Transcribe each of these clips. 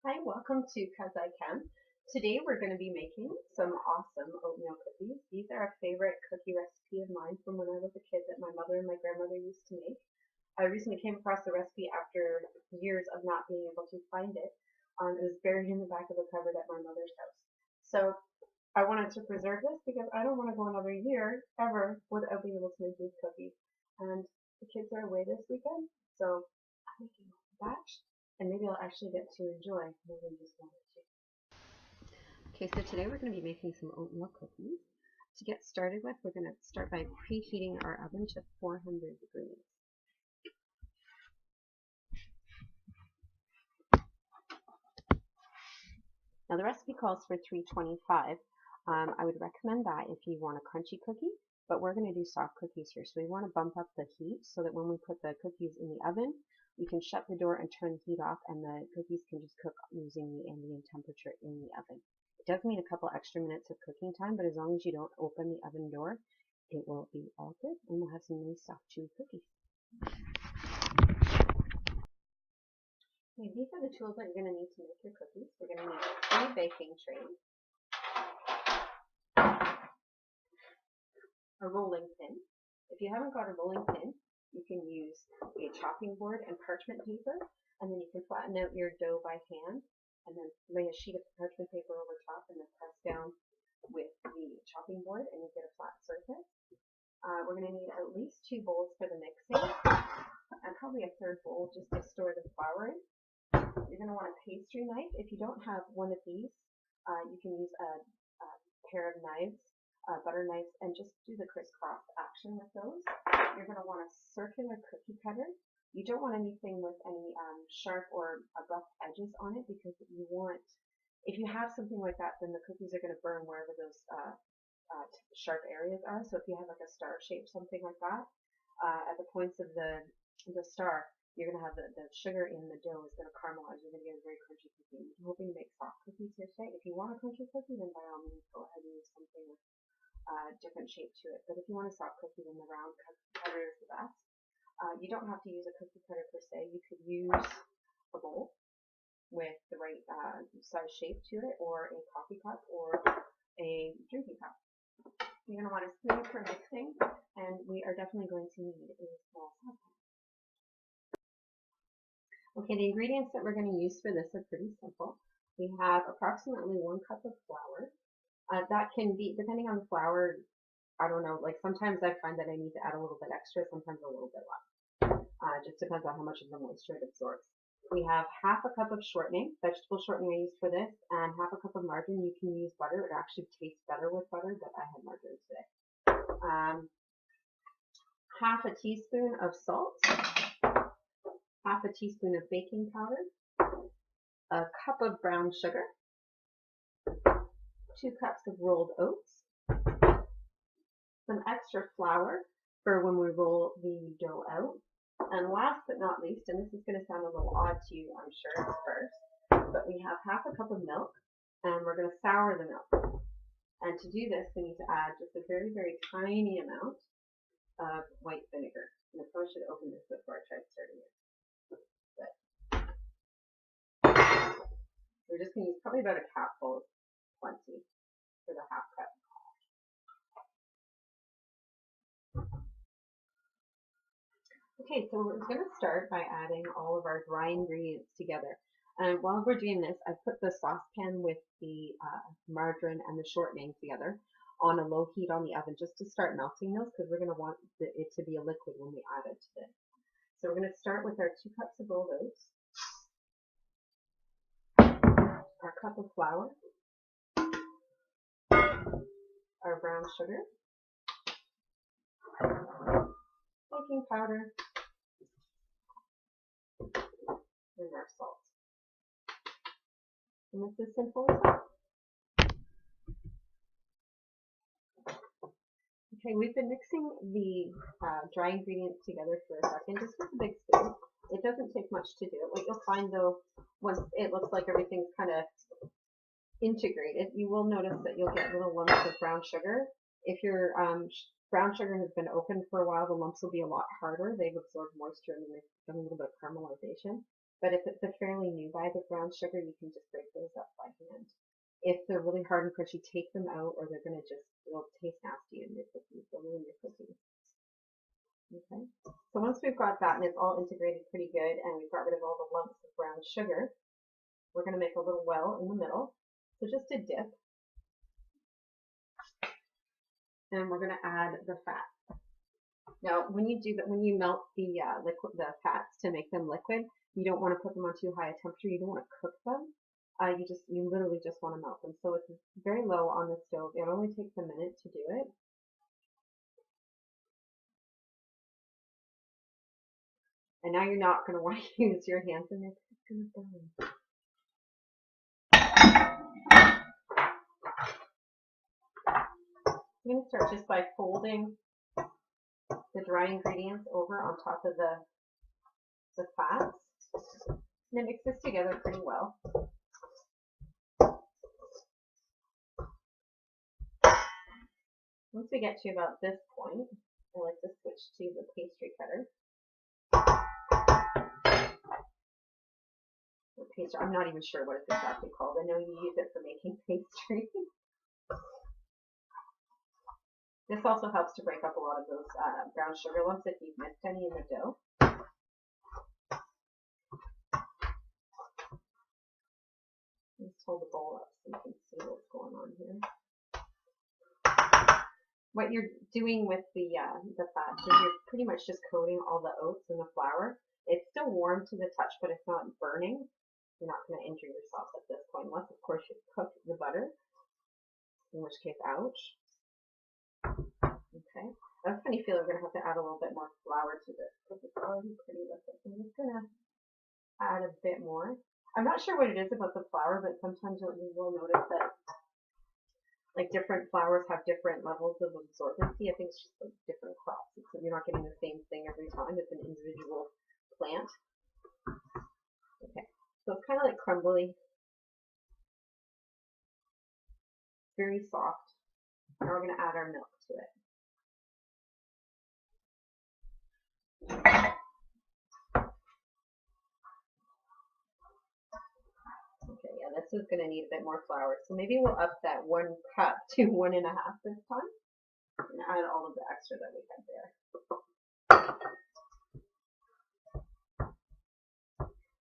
Hi, welcome to Cause I Can. Today we're going to be making some awesome oatmeal cookies. These are a favorite cookie recipe of mine from when I was a kid that my mother and my grandmother used to make. I recently came across the recipe after years of not being able to find it. It was buried in the back of a cupboard at my mother's house. So I wanted to preserve this because I don't want to go another year ever without being able to make these cookies. And the kids are away this weekend, so I'm making a batch and maybe I'll actually get to enjoy more than just one or two. Okay, so today we're going to be making some oatmeal cookies. To get started with, we're going to start by preheating our oven to 400 degrees. Now the recipe calls for 325. I would recommend that if you want a crunchy cookie, but we're going to do soft cookies here. So we want to bump up the heat so that when we put the cookies in the oven, we can shut the door and turn the heat off and the cookies can just cook using the ambient temperature in the oven. It does mean a couple extra minutes of cooking time, but as long as you don't open the oven door, it will be all good and we'll have some nice soft chewy cookies. Okay, these are the tools that you're going to need to make your cookies. We're going to need 3 baking trays, a rolling pin. If you haven't got a rolling pin, you can use a chopping board and parchment paper, and then you can flatten out your dough by hand, and then lay a sheet of parchment paper over top, and then press down with the chopping board, and you get a flat surface. We're going to need at least 2 bowls for the mixing, and probably a 3rd bowl just to store the flour in. You're going to want a pastry knife. If you don't have one of these, you can use a pair of knives, butter knives, and just do the crisscross action with those. You're going to want a circular cookie cutter. You don't want anything with any sharp or abrupt edges on it because if you have something like that, then the cookies are going to burn wherever those sharp areas are. So if you have like a star shape, something like that, at the points of the star, you're going to have the sugar in the dough is going to caramelize. You're going to get a very crunchy cookie. I'm hoping to make soft cookies here today. If you want a crunchy cookie, then by all means go ahead and use something with different shape to it. But if you want a soft cookie, then the round cutter is the best. You don't have to use a cookie cutter per se. You could use a bowl with the right size shape to it, or a coffee cup, or a drinking cup. You're going to want a spoon for mixing, and we are definitely going to need a small saucepan. Okay, the ingredients that we're going to use for this are pretty simple. We have approximately 1 cup of flour. That can be, depending on the flour, I don't know, like sometimes I find that I need to add a little bit extra, sometimes a little bit less. Just depends on how much of the moisture it absorbs. We have half a cup of shortening, vegetable shortening I used for this, and half a cup of margarine. You can use butter. It actually tastes better with butter, but I had margarine today. Half a teaspoon of salt, half a teaspoon of baking powder, a cup of brown sugar, 2 cups of rolled oats, some extra flour for when we roll the dough out, and last but not least, and this is going to sound a little odd to you, I'm sure, at first, but we have half a cup of milk, and we're going to sour the milk. And to do this, we need to add just a very, very tiny amount of white vinegar. And I probably should open this before I try starting it. We're just going to use probably about a cupful, plenty, for the half cup. Okay, so we're going to start by adding all of our dry ingredients together. And while we're doing this, I put the saucepan with the margarine and the shortening together on a low heat on the oven just to start melting those because we're going to want it to be a liquid when we add it to this. So we're going to start with our 2 cups of rolled oats, our cup of flour, our brown sugar, baking powder, and our salt. And it's as simple as that. Okay, we've been mixing the dry ingredients together for a second, just with a big spoon. It doesn't take much to do it. What you'll find though, once it looks like everything's kind of integrated, you will notice that you'll get little lumps of brown sugar. If your brown sugar has been open for a while, the lumps will be a lot harder. They've absorbed moisture and they've done a little bit of caramelization. But if it's a fairly new bag of brown sugar, you can just break those up by hand. If they're really hard and crunchy, take them out or they're going to it'll taste nasty in your cookies. They'll ruin your cookies. Okay. So once we've got that and it's all integrated pretty good and we've got rid of all the lumps of brown sugar, we're going to make a little well in the middle. So just a dip. And we're going to add the fat. Now, when you do that, when you melt the the fats to make them liquid, you don't want to put them on too high a temperature. You don't want to cook them. You literally just want to melt them. So it's very low on the stove. It only takes a minute to do it. And now you're not going to want to use your hands in this. It's going to burn. I'm going to start just by folding the dry ingredients over on top of the fats. And then mix this together pretty well. Once we get to about this point, I like to switch to the pastry cutter. I'm not even sure what it's exactly called. I know you use it for making pastry. This also helps to break up a lot of those brown sugar lumps if you've missed any in the dough. Let's hold the bowl up so you can see what's going on here. What you're doing with the fats is you're pretty much just coating all the oats in the flour. It's still warm to the touch, but it's not burning. You're not going to injure yourself at this point, unless, of course, you cook the butter, in which case, ouch. Okay. I have a funny feeling we're going to have to add a little bit more flour to this, because it's already pretty liquid. So I'm just going to add a bit more. I'm not sure what it is about the flour, but sometimes you will notice that like different flours have different levels of absorbency. I think it's just like different crops. So you're not getting the same thing every time. It's an individual plant. Okay. So it's kind of like crumbly, very soft. Now we're going to add our milk to it. Okay, yeah, this is going to need a bit more flour. So maybe we'll up that 1 cup to 1.5 this time and add all of the extra that we had there.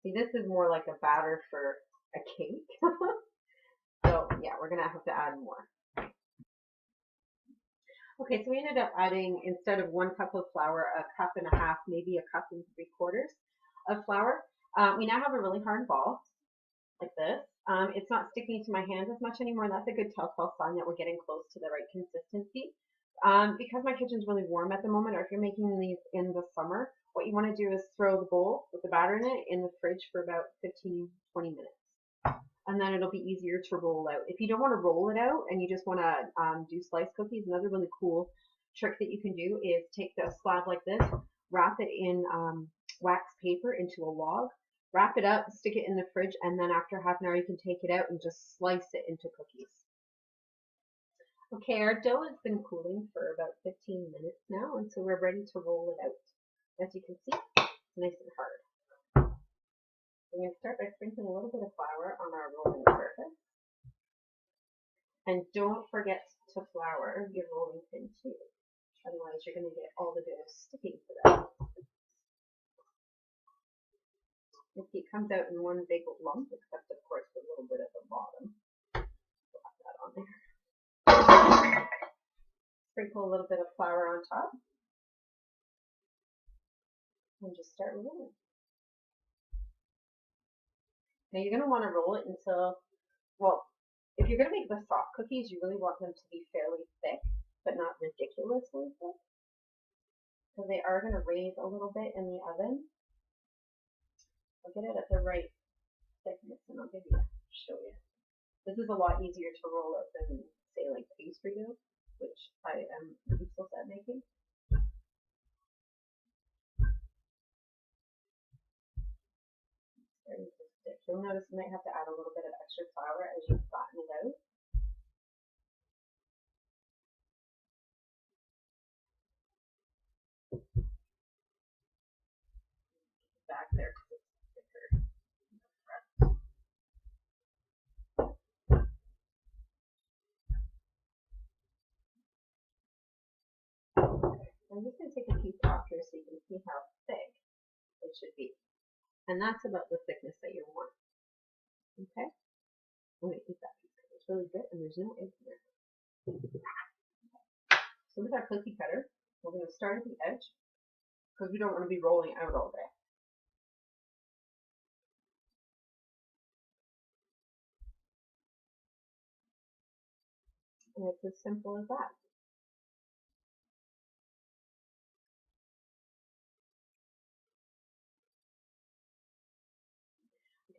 See, this is more like a batter for a cake. So yeah, we're going to have to add more. Okay, so we ended up adding, instead of 1 cup of flour, 1.5 cups, maybe 1 3/4 cups of flour. We now have a really hard ball, like this. It's not sticking to my hand as much anymore. That's a good telltale sign that we're getting close to the right consistency. Because my kitchen's really warm at the moment, or if you're making these in the summer, what you want to do is throw the bowl with the batter in it in the fridge for about 15-20 minutes. And then it'll be easier to roll out. If you don't want to roll it out and you just want to do sliced cookies, another really cool trick that you can do is take the slab like this, wrap it in wax paper into a log, wrap it up, stick it in the fridge, and then after half an hour you can take it out and just slice it into cookies. Okay, our dough has been cooling for about 15 minutes now, and so we're ready to roll it out. As you can see, it's nice and hard. I'm going to start by sprinkling a little bit of flour on our rolling surface. And don't forget to flour your rolling pin too. Otherwise you're going to get all the dough sticking to that. It comes out in one big lump, except of course the little bit at the bottom. Put that on there. Sprinkle a little bit of flour on top. And just start rolling. Now you're going to want to roll it until, well, if you're going to make the soft cookies, you really want them to be fairly thick, but not ridiculously thick. So they are going to raise a little bit in the oven. I'll get it at the right thickness and I'll show you. This is a lot easier to roll out than, say, like pastry dough, which I am useless at making. You'll notice you might have to add a little bit of extra flour as you flatten it out. Back there because it's thicker. I'm just going to take a piece off here so you can see how thick it should be. And that's about the thickness that you want. Okay? I'm going to eat that piece because it's really good and there's no eggs in it. So with our cookie cutter, we're going to start at the edge because we don't want to be rolling out all day. And it's as simple as that.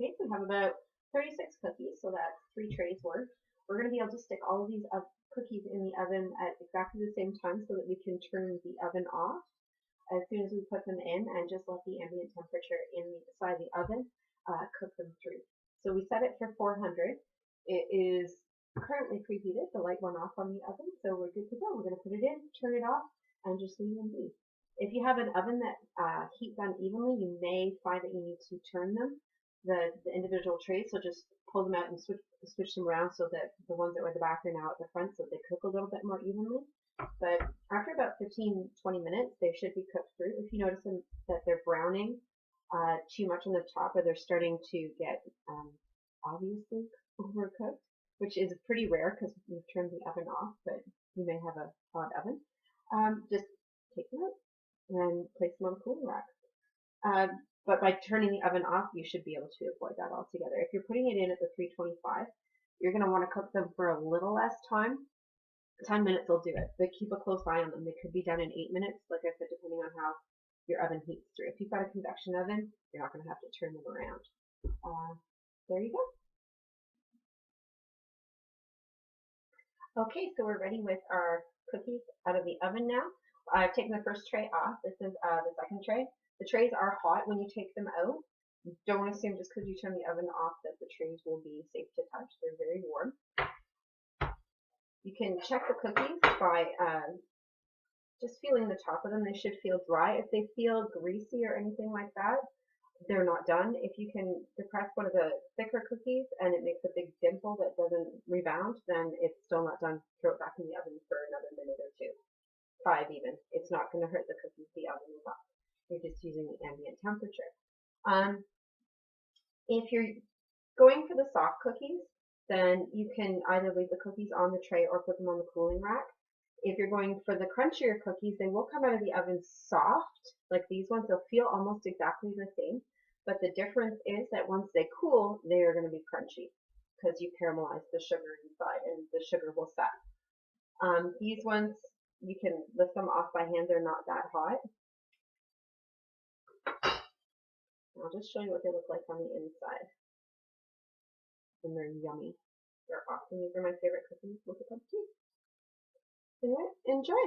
Okay, so we have about 36 cookies, so that's 3 trays worth. We're going to be able to stick all of these cookies in the oven at exactly the same time so that we can turn the oven off as soon as we put them in and just let the ambient temperature inside the oven cook them through. So we set it for 400. It is currently preheated. The light went off on the oven, so we're good to go. We're going to put it in, turn it off, and just leave them be. If you have an oven that heats unevenly, you may find that you need to turn them, the individual trays, so just pull them out and switch them around so that the ones that were at the back are now at the front so they cook a little bit more evenly. But after about 15-20 minutes, they should be cooked through. If you notice that they're browning too much on the top, or they're starting to get obviously overcooked, which is pretty rare because we've turned the oven off, but you may have a hot oven, just take them out and place them on a cooling rack. But by turning the oven off, you should be able to avoid that altogether. If you're putting it in at the 325, you're going to want to cook them for a little less time. 10 minutes will do it, but keep a close eye on them. They could be done in 8 minutes, like I said, depending on how your oven heats through. If you've got a convection oven, you're not going to have to turn them around. There you go. Okay, so we're ready with our cookies out of the oven now. I've taken the first tray off. This is the second tray. The trays are hot when you take them out. Don't assume just because you turn the oven off that the trays will be safe to touch. They're very warm. You can check the cookies by just feeling the top of them. They should feel dry. If they feel greasy or anything like that, they're not done. If you can depress one of the thicker cookies and it makes a big dimple that doesn't rebound, then it's still not done. Throw it back in the oven for another minute or 2. 5 even. It's not going to hurt the cookies. The oven is up. You're just using the ambient temperature. If you're going for the soft cookies, then you can either leave the cookies on the tray or put them on the cooling rack. If you're going for the crunchier cookies, they will come out of the oven soft, like these ones. They'll feel almost exactly the same, but the difference is that once they cool, they are going to be crunchy because you caramelize the sugar inside and the sugar will set. These ones, you can lift them off by hand. They're not that hot. I'll just show you what they look like on the inside. And they're yummy. They're awesome. These are my favorite cookies with a cup of tea. Anyway, enjoy!